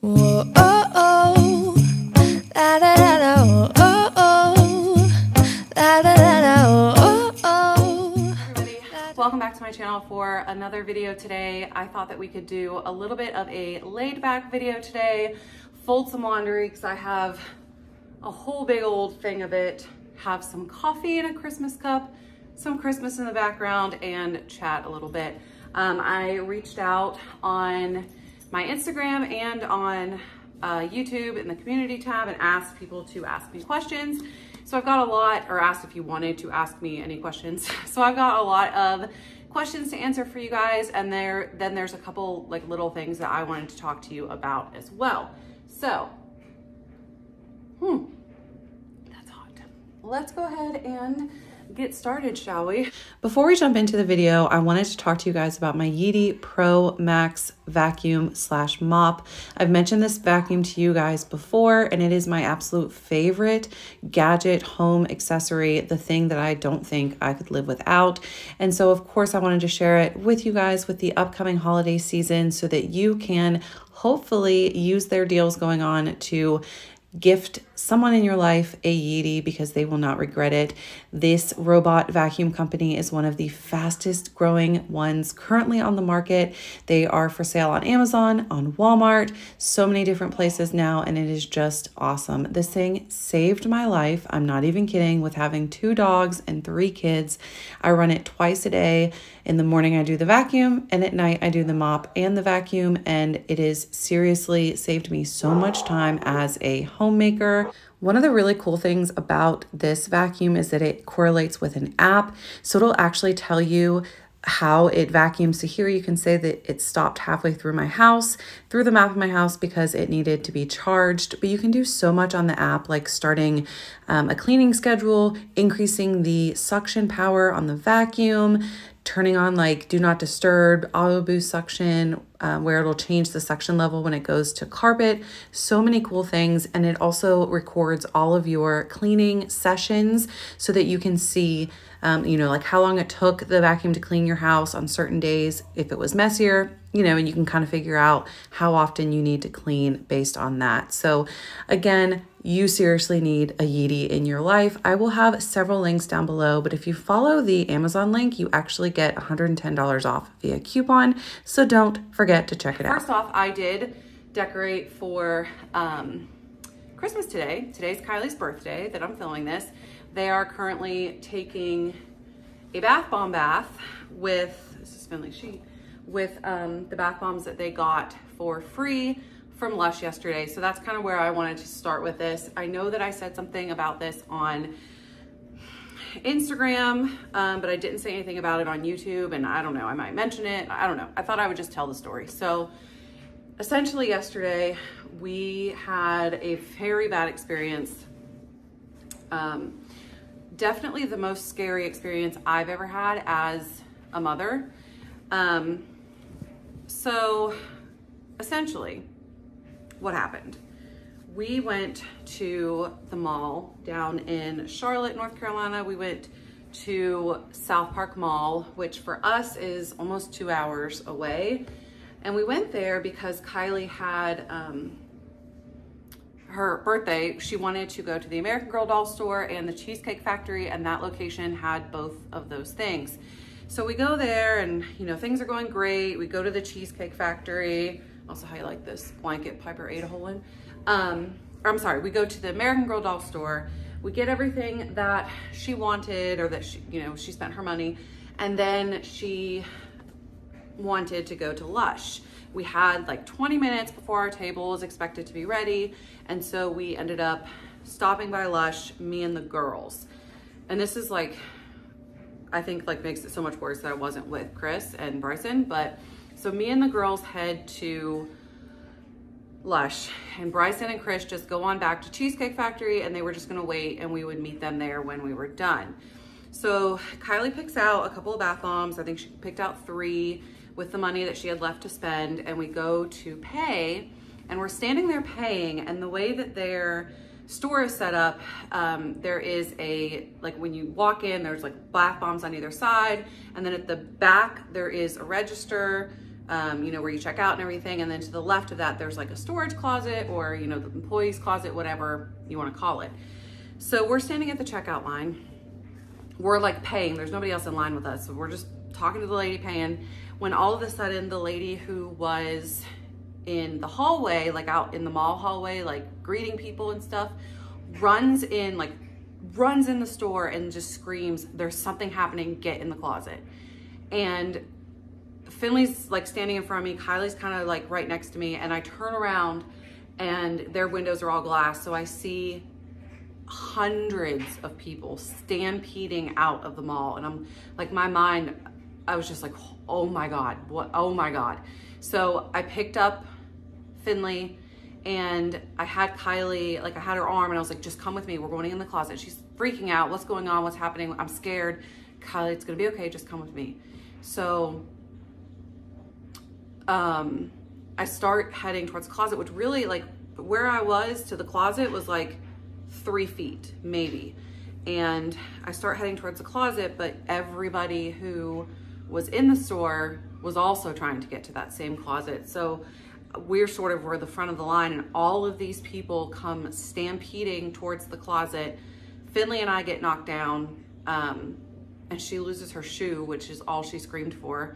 Whoa, oh, oh. Da, da, da, da, oh, oh. Da, da, da, da, oh, oh. Everybody, welcome back to my channel for another video today. I thought that we could do a little bit of a laid back video today, fold some laundry because I have a whole big old thing of it, have some coffee in a Christmas cup, some Christmas in the background, and chat a little bit. I reached out on my Instagram and on YouTube in the community tab and asked people to ask me questions. So I've got a lot, or asked if you wanted to ask me any questions. So I've got a lot of questions to answer for you guys, and then there's a couple like little things that I wanted to talk to you about as well. So, that's hot. Let's go ahead and get started, shall we? Before we jump into the video, I wanted to talk to you guys about my YEEDI Pro Max vacuum / mop. I've mentioned this vacuum to you guys before, and it is my absolute favorite gadget home accessory, the thing that I don't think I could live without. And so of course I wanted to share it with you guys with the upcoming holiday season so that you can hopefully use their deals going on to gift someone in your life a YEEDI because they will not regret it. This robot vacuum company is one of the fastest growing ones currently on the market. They are for sale on Amazon, on Walmart, so many different places now, and it is just awesome. This thing saved my life. I'm not even kidding. With having 2 dogs and 3 kids, I run it twice a day. In the morning, I do the vacuum, and at night, I do the mop and the vacuum, and it is seriously saved me so much time as a homemaker. One of the really cool things about this vacuum is that it correlates with an app. So it'll actually tell you how it vacuums. So here you can say that it stopped halfway through my house, through the map of my house because it needed to be charged. But you can do so much on the app, like starting a cleaning schedule, increasing the suction power on the vacuum, turning on like do not disturb, auto boost suction, where it'll change the suction level when it goes to carpet. So many cool things. And it also records all of your cleaning sessions so that you can see, you know, like how long it took the vacuum to clean your house on certain days, if it was messier, you know, and you can kind of figure out how often you need to clean based on that. So again, you seriously need a YEEDI in your life. I will have several links down below, but if you follow the Amazon link, you actually get $110 off via coupon. So don't forget to check it out. First off, I did decorate for Christmas today. Today's Kylie's birthday that I'm filming this. They are currently taking a bath bomb bath with, this is Finley sheet, with the bath bombs that they got for free from Lush yesterday. So that's kind of where I wanted to start with this. I know that I said something about this on Instagram, but I didn't say anything about it on YouTube, and I don't know, I might mention it. I don't know. I thought I would just tell the story. So essentially yesterday we had a very bad experience. Definitely the most scary experience I've ever had as a mother. So essentially what happened? We went to the mall down in Charlotte, North Carolina. We went to South Park Mall, which for us is almost 2 hours away. And we went there because Kylie had her birthday. She wanted to go to the American Girl doll store and the Cheesecake Factory, and that location had both of those things. So we go there and, you know, things are going great. We go to the Cheesecake Factory. Also, how you like this blanket Piper ate a hole in. I'm sorry, we go to the American Girl doll store. We get everything that she wanted, or that she, you know, she spent her money. And then she wanted to go to Lush. We had like 20 minutes before our table was expected to be ready. And so we ended up stopping by Lush, me and the girls. And this is like, I think like makes it so much worse that I wasn't with Chris and Bryson. But so me and the girls head to Lush, and Bryson and Chris just go on back to Cheesecake Factory, and they were just gonna wait and we would meet them there when we were done. So Kylie picks out a couple of bath bombs. I think she picked out 3 with the money that she had left to spend, and we go to pay, and we're standing there paying, and the way that their store is set up, there is a, like when you walk in, there's like bath bombs on either side, and then at the back there is a register you know, where you check out and everything. And then to the left of that, there's like a storage closet, or, you know, the employee's closet, whatever you want to call it. So we're standing at the checkout line. We're like paying. There's nobody else in line with us. So we're just talking to the lady paying, when all of a sudden the lady who was in the hallway, like out in the mall hallway, like greeting people and stuff, runs in the store and just screams, "There's something happening, get in the closet." And Finley's like standing in front of me, Kylie's kind of like right next to me, and I turn around and their windows are all glass. So I see hundreds of people stampeding out of the mall. And I'm like, my mind, I was just like, oh my God, what? Oh my God. So I picked up Finley and I had Kylie, like I had her arm and I was like, just come with me. We're going in the closet. She's freaking out. What's going on? What's happening? I'm scared. Kylie, it's gonna be okay. Just come with me. So I start heading towards the closet, which really, like, where I was to the closet was like 3 feet maybe. And I start heading towards the closet, but everybody who was in the store was also trying to get to that same closet. So we're sort of were the front of the line, and all of these people come stampeding towards the closet. Finley and I get knocked down, and she loses her shoe, which is all she screamed for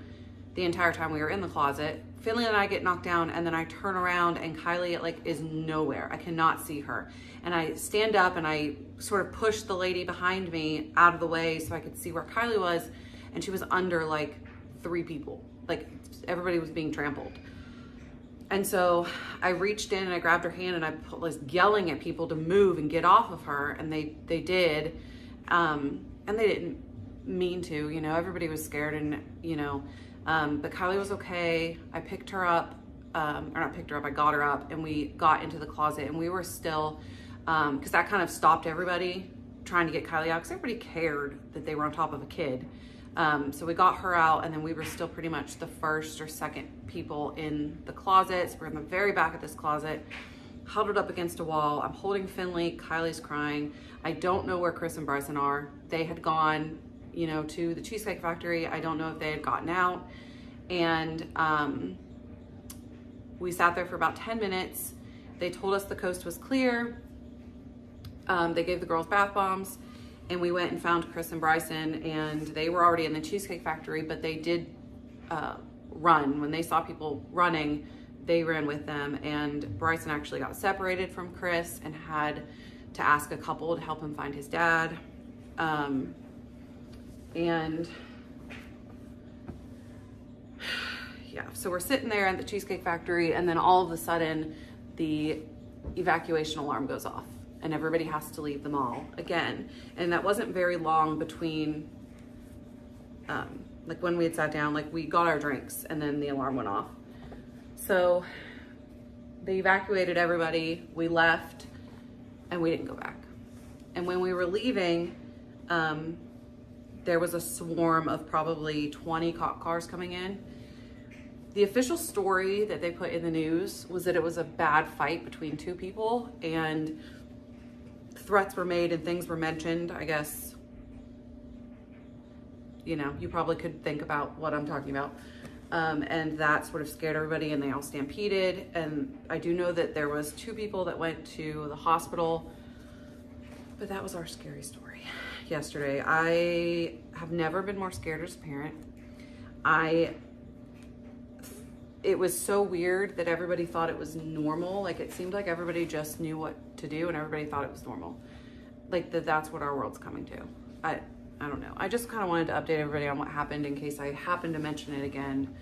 the entire time we were in the closet. Finley and I get knocked down, and then I turn around and Kylie like is nowhere. I cannot see her. And I stand up and I sort of push the lady behind me out of the way so I could see where Kylie was, and she was under like 3 people. Like everybody was being trampled. And so I reached in and I grabbed her hand and I was yelling at people to move and get off of her, and they did. And they didn't mean to, you know, everybody was scared, and you know, but Kylie was okay. I picked her up, or not picked her up, I got her up, and we got into the closet, and we were still, because that kind of stopped everybody trying to get Kylie out, because everybody cared that they were on top of a kid. So we got her out, and then we were still pretty much the first or second people in the closets. We're in the very back of this closet, huddled up against a wall. I'm holding Finley, Kylie's crying. I don't know where Chris and Bryson are. They had gone, you know, to the Cheesecake Factory. I don't know if they had gotten out. And we sat there for about 10 minutes. They told us the coast was clear. They gave the girls bath bombs, and we went and found Chris and Bryson, and they were already in the Cheesecake Factory, but they did run. When they saw people running, they ran with them, and Bryson actually got separated from Chris and had to ask a couple to help him find his dad. And yeah, so we're sitting there at the Cheesecake Factory, and then all of a sudden the evacuation alarm goes off and everybody has to leave the mall again. And that wasn't very long between, like when we had sat down, like we got our drinks and then the alarm went off. So they evacuated everybody, we left, and we didn't go back. And when we were leaving, there was a swarm of probably 20 cop cars coming in. The official story that they put in the news was that it was a bad fight between 2 people, and threats were made and things were mentioned. I guess, you know, you probably could think about what I'm talking about. And that sort of scared everybody, and they all stampeded. And I do know that there was 2 people that went to the hospital, but that was our scary story yesterday. I have never been more scared as a parent. It was so weird that everybody thought it was normal. Like it seemed like everybody just knew what to do and everybody thought it was normal. Like that's what our world's coming to. I don't know. I just kind of wanted to update everybody on what happened in case I happen to mention it again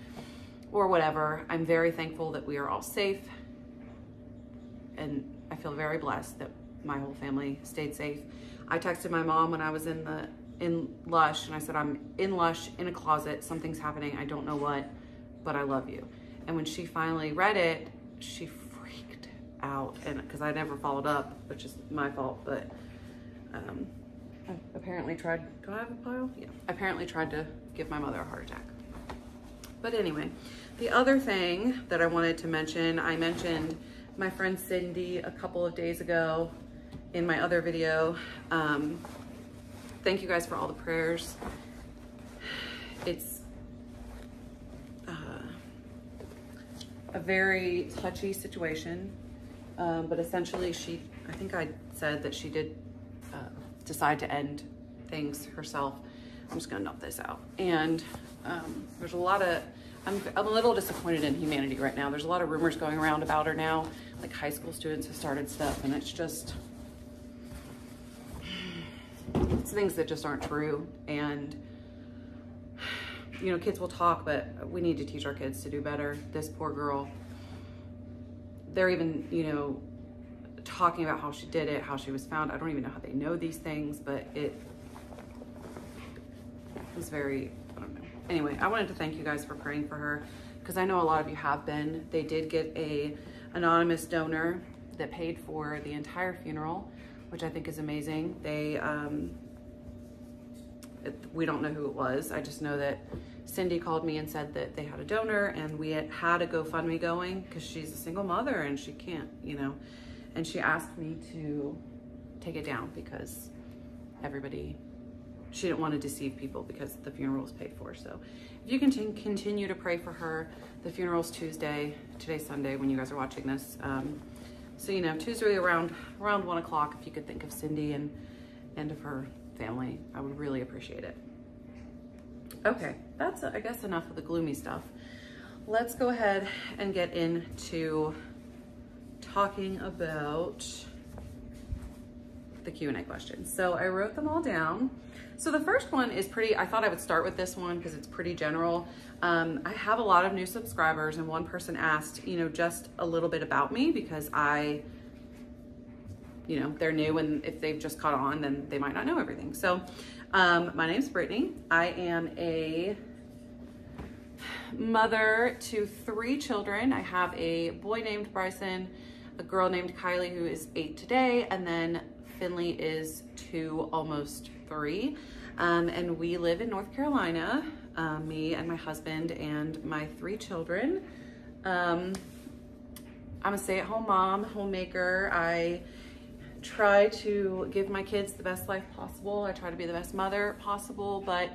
or whatever. I'm very thankful that we are all safe, and I feel very blessed that my whole family stayed safe. I texted my mom when I was in Lush, and I said, I'm in Lush in a closet, something's happening, I don't know what, but I love you. And when she finally read it, she freaked out, and because I never followed up, which is my fault, but I apparently tried, do I have a pile? Yeah, I apparently tried to give my mother a heart attack. But anyway, the other thing that I wanted to mention, I mentioned my friend Cindy a couple of days ago in my other video. Thank you guys for all the prayers. very touchy situation. But essentially I think I said that she did decide to end things herself. I'm just gonna dump this out. And there's a lot of, I'm a little disappointed in humanity right now. There's a lot of rumors going around about her now. Like high school students have started stuff, and it's things that just aren't true. And you know, kids will talk, but we need to teach our kids to do better. This poor girl, they're even, you know, talking about how she did it, how she was found. I don't even know how they know these things, but it was very, I don't know. Anyway, I wanted to thank you guys for praying for her, because I know a lot of you have been. They did get a anonymous donor that paid for the entire funeral, which I think is amazing. They, we don't know who it was. I just know that Cindy called me and said that they had a donor, and we had a GoFundMe going because she's a single mother and she can't, you know, and she asked me to take it down because she didn't want to deceive people because the funeral was paid for. So if you can continue to pray for her, the funeral's Tuesday, today's Sunday when you guys are watching this. So, you know, Tuesday around 1 o'clock, if you could think of Cindy and of her family, I would really appreciate it. Okay, that's, I guess, enough of the gloomy stuff. Let's go ahead and get into talking about the Q&A questions. So I wrote them all down. So the first one is pretty, I thought I would start with this one because it's pretty general. I have a lot of new subscribers, and one person asked, you know, just a little bit about me, because you know, they're new, and if they've just caught on, then they might not know everything. So my name's Brittany. I am a mother to 3 children. I have a boy named Bryson, a girl named Kylie who is 8 today, and then Finley is 2, almost 3. And we live in North Carolina, me and my husband and my 3 children. I'm a stay-at-home mom, homemaker. I try to give my kids the best life possible. I try to be the best mother possible, but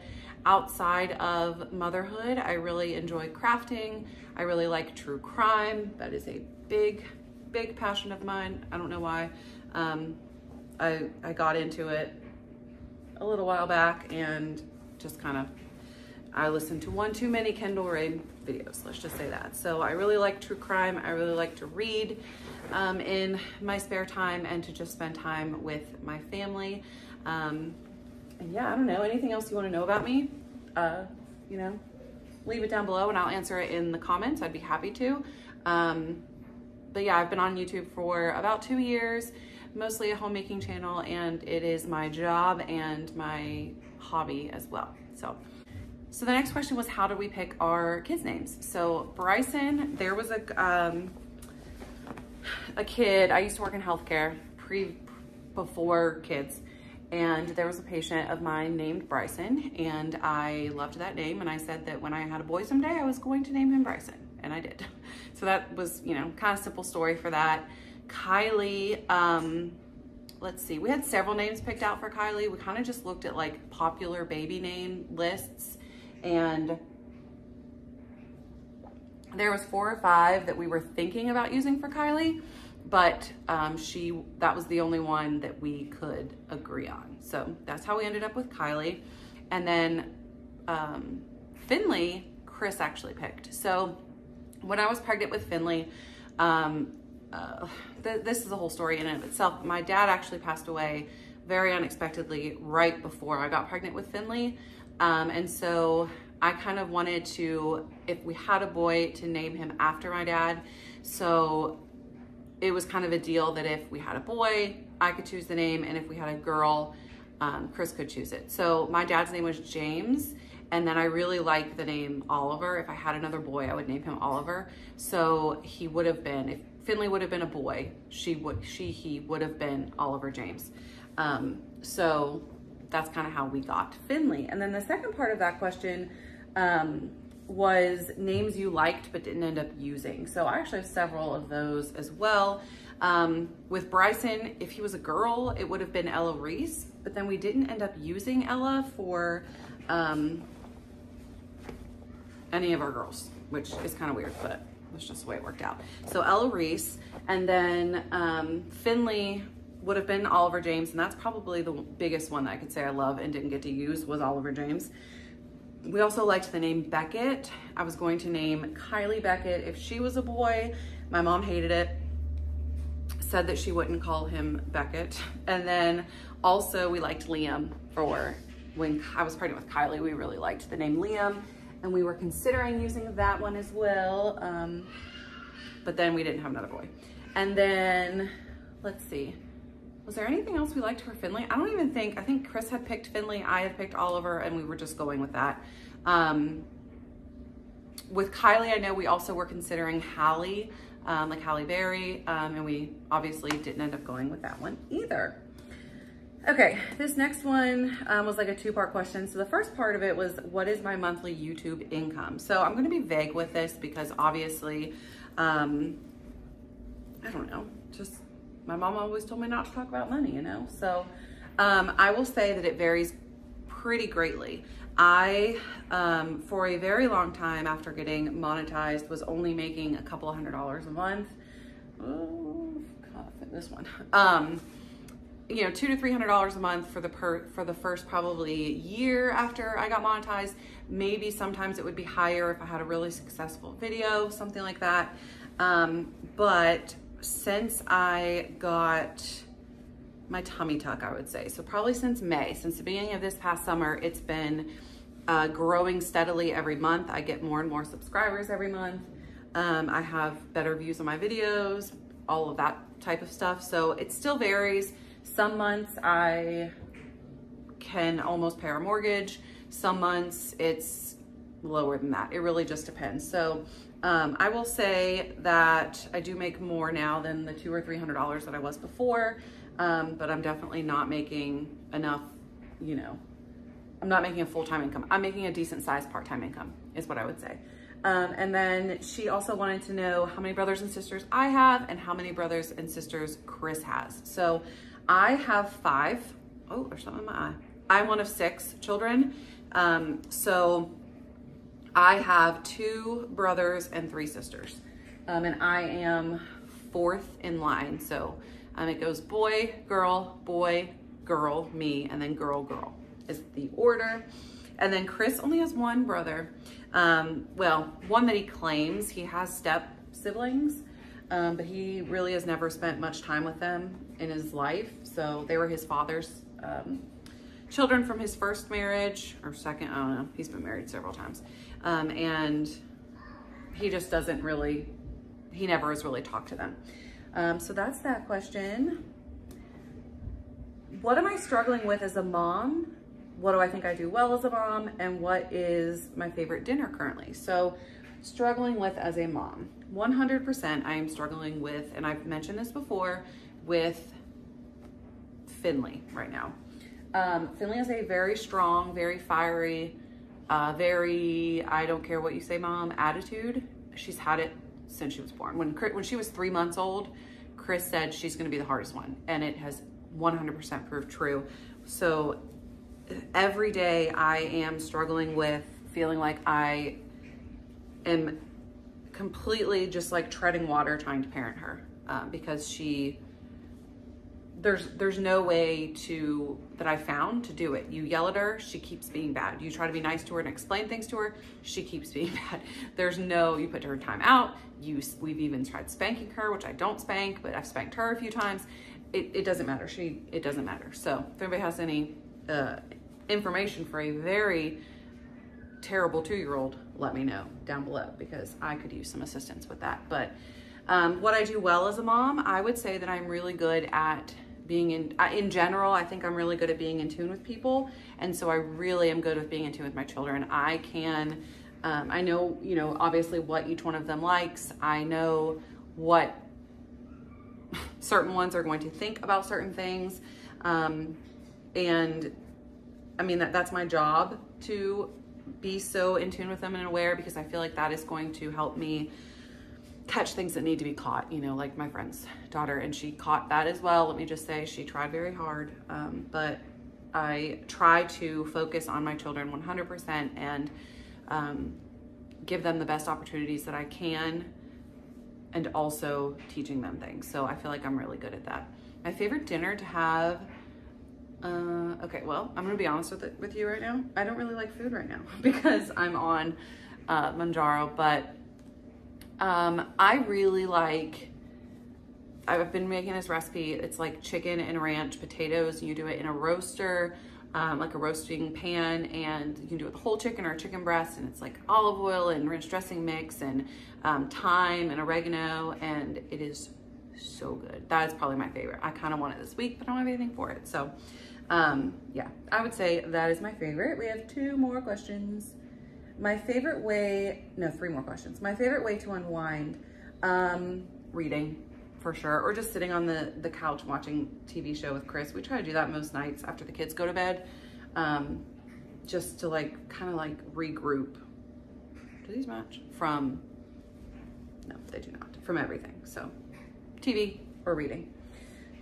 outside of motherhood, I really enjoy crafting. I really like true crime. That is a big, big passion of mine. I don't know why. I got into it a little while back and just kind of, I listened to one too many Kendall Rae videos, let's just say that. So I really like true crime. I really like to read in my spare time and to just spend time with my family. And yeah, I don't know, anything else you want to know about me, you know, leave it down below and I'll answer it in the comments. I'd be happy to. But yeah, I've been on YouTube for about 2 years, mostly a homemaking channel, and it is my job and my hobby as well. So the next question was, how do we pick our kids' names? So Bryson, there was a kid, I used to work in healthcare before kids, and there was a patient of mine named Bryson, and I loved that name, and I said that when I had a boy someday, I was going to name him Bryson, and I did. So that was, you know, kind of simple story for that. Kylie, let's see, we had several names picked out for Kylie. We kind of just looked at like popular baby name lists, and there was 4 or 5 that we were thinking about using for Kylie, but that was the only one that we could agree on. So that's how we ended up with Kylie. And then Finley, Chris actually picked. So when I was pregnant with Finley, this is a whole story in and of itself. My dad actually passed away very unexpectedly right before I got pregnant with Finley. And so I kind of wanted to, if we had a boy, to name him after my dad. So it was kind of a deal that if we had a boy, I could choose the name, and if we had a girl, Chris could choose it. So my dad's name was James, and then I really liked the name Oliver. If I had another boy, I would name him Oliver. So he would have been, if Finley would have been a boy, he would have been Oliver James. So that's kind of how we got Finley. And then the second part of that question was names you liked but didn't end up using. So I actually have several of those as well. With Bryson, if he was a girl, it would have been Ella Reese, but then we didn't end up using Ella for any of our girls, which is kind of weird, but was just the way it worked out. So Ella Reese, and then Finley would have been Oliver James, and that's probably the biggest one that I could say I love and didn't get to use was Oliver James. We also liked the name Beckett. I was going to name Kylie Beckett if she was a boy. My mom hated it, said that she wouldn't call him Beckett. And then also we liked Liam for when I was pregnant with Kylie. We really liked the name Liam, and we were considering using that one as well. But then we didn't have another boy. And then, let's see. Was there anything else we liked for Finley? I think Chris had picked Finley, I had picked Oliver, and we were just going with that. With Kylie, I know we also were considering Hallie, like Halle Berry, and we obviously didn't end up going with that one either. Okay, this next one was like a two-part question. So the first part of it was, what is my monthly YouTube income? So I'm gonna be vague with this because obviously, I don't know, just my mom always told me not to talk about money, you know? So I will say that it varies pretty greatly. I, for a very long time after getting monetized, was only making a couple of $100s a month. Oh, God, this one. You know, $200 to $300 a month for the first probably year after I got monetized. Maybe sometimes it would be higher if I had a really successful video, something like that. But since I got my tummy tuck, I would say, so probably since May, since the beginning of this past summer, it's been growing steadily every month. I get more and more subscribers every month. I have better views on my videos, all of that type of stuff. So it still varies. Some months I can almost pay our mortgage. Some months it's lower than that. It really just depends. So I will say that I do make more now than the $200 or $300 that I was before, but I'm definitely not making enough, you know, I'm not making a full-time income. I'm making a decent sized part-time income is what I would say. And then she also wanted to know how many brothers and sisters I have and how many brothers and sisters Chris has. So I have 5. Oh, there's something in my eye. I'm one of 6 children. So I have 2 brothers and 3 sisters. And I am 4th in line. So it goes boy, girl, me, and then girl, girl is the order. And then Chris only has 1 brother. Well, one that he claims. He has step siblings, but he really has never spent much time with them in his life. So they were his father's children from his first marriage or second, I don't know. He's been married several times. And he just doesn't really, he never has really talked to them. So that's that question. What am I struggling with as a mom? What do I think I do well as a mom? And what is my favorite dinner currently? So struggling with as a mom, 100% I am struggling with, and I've mentioned this before, with Finley right now. Finley is a very strong, very fiery, very, I don't care what you say, mom, attitude. She's had it since she was born. When she was 3 months old, Chris said she's gonna be the hardest one, and it has 100% proved true. So every day I am struggling with feeling like I am completely just like treading water trying to parent her, because there's no way that I found to do it. You yell at her, she keeps being bad. You try to be nice to her and explain things to her, she keeps being bad. You put her time out. We've even tried spanking her, which I don't spank, but I've spanked her a few times. It doesn't matter. It doesn't matter. So if anybody has any information for a very terrible 2-year-old, let me know down below, because I could use some assistance with that. But what I do well as a mom, I would say that I'm really good at being in general, I think I'm really good at being in tune with people. And so I really am good with being in tune with my children. I can, I know, you know, obviously what each one of them likes. I know what certain ones are going to think about certain things. And I mean, that's my job, to be so in tune with them and aware, because I feel like that is going to help me catch things that need to be caught, you know, like my friend's daughter, and she caught that as well. Let me just say, she tried very hard, but I try to focus on my children 100% and give them the best opportunities that I can and also teaching them things. So I feel like I'm really good at that. My favorite dinner to have, okay, well, I'm gonna be honest with you right now. I don't really like food right now because I'm on Manjaro, but I really like, I've been making this recipe. It's like chicken and ranch potatoes. You do it in a roaster, like a roasting pan, and you can do it with whole chicken or chicken breast, and it's like olive oil and ranch dressing mix and thyme and oregano, and it is so good. That is probably my favorite. I kind of want it this week, but I don't have anything for it. So yeah, I would say that is my favorite. We have 2 more questions. My favorite way, no, 3 more questions. My favorite way to unwind, reading. For sure, or just sitting on the couch watching TV show with Chris. We try to do that most nights after the kids go to bed, just to like kind of like regroup. Do these match? From, no, they do not, from everything. So TV or reading.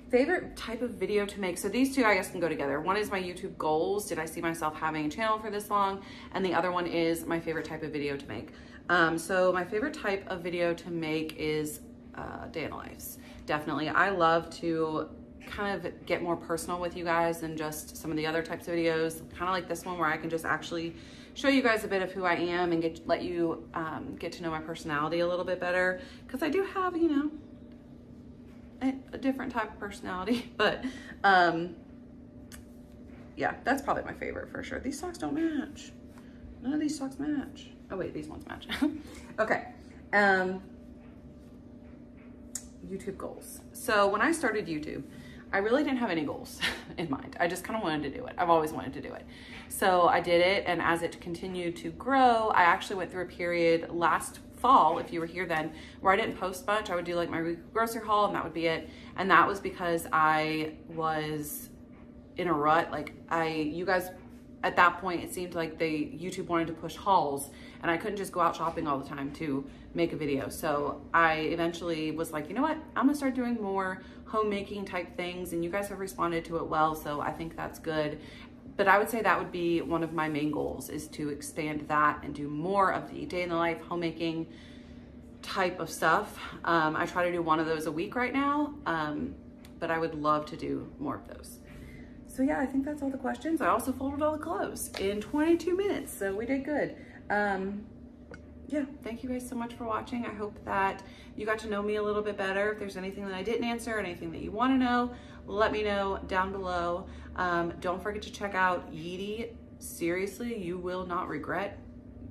Favorite type of video to make. So these 2, I guess, can go together. One is my YouTube goals. Did I see myself having a channel for this long? And the other one is my favorite type of video to make. So my favorite type of video to make is day in the lives. Definitely. I love to kind of get more personal with you guys than just some of the other types of videos, kind of like this one where I can just actually show you guys a bit of who I am and let you get to know my personality a little bit better, because I do have, you know, a different type of personality, but yeah, that's probably my favorite for sure. These socks don't match. None of these socks match. Oh wait, these ones match. Okay. YouTube goals. So when I started YouTube, I really didn't have any goals in mind. I just kind of wanted to do it. I've always wanted to do it. So I did it, and as it continued to grow, I actually went through a period last fall, if you were here then, where I didn't post much. I would do like my grocery haul, and that would be it. And that was because I was in a rut. Like you guys, at that point, it seemed like YouTube wanted to push hauls, and I couldn't just go out shopping all the time to make a video. So I eventually was like, you know what? I'm gonna start doing more homemaking type things, and you guys have responded to it well, so I think that's good. But I would say that would be one of my main goals, is to expand that and do more of the day in the life homemaking type of stuff. I try to do 1 of those a week right now, but I would love to do more of those. So yeah, I think that's all the questions. I also folded all the clothes in 22 minutes, so we did good. Yeah, thank you guys so much for watching. I hope that you got to know me a little bit better. If there's anything that I didn't answer, anything that you want to know, let me know down below. Don't forget to check out YEEDI. Seriously, you will not regret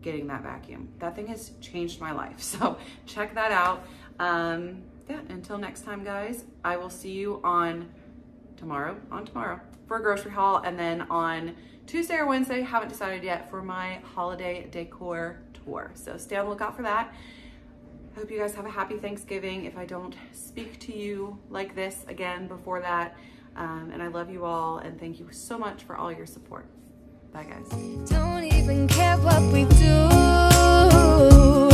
getting that vacuum. That thing has changed my life, so check that out. Yeah, until next time, guys, I will see you on tomorrow for a grocery haul, and then on Tuesday or Wednesday, haven't decided yet, for my holiday decor tour. So stay on the lookout for that. I hope you guys have a happy Thanksgiving if I don't speak to you like this again before that. And I love you all, and thank you so much for all your support. Bye, guys. Don't even care what we do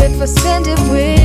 if I spend it with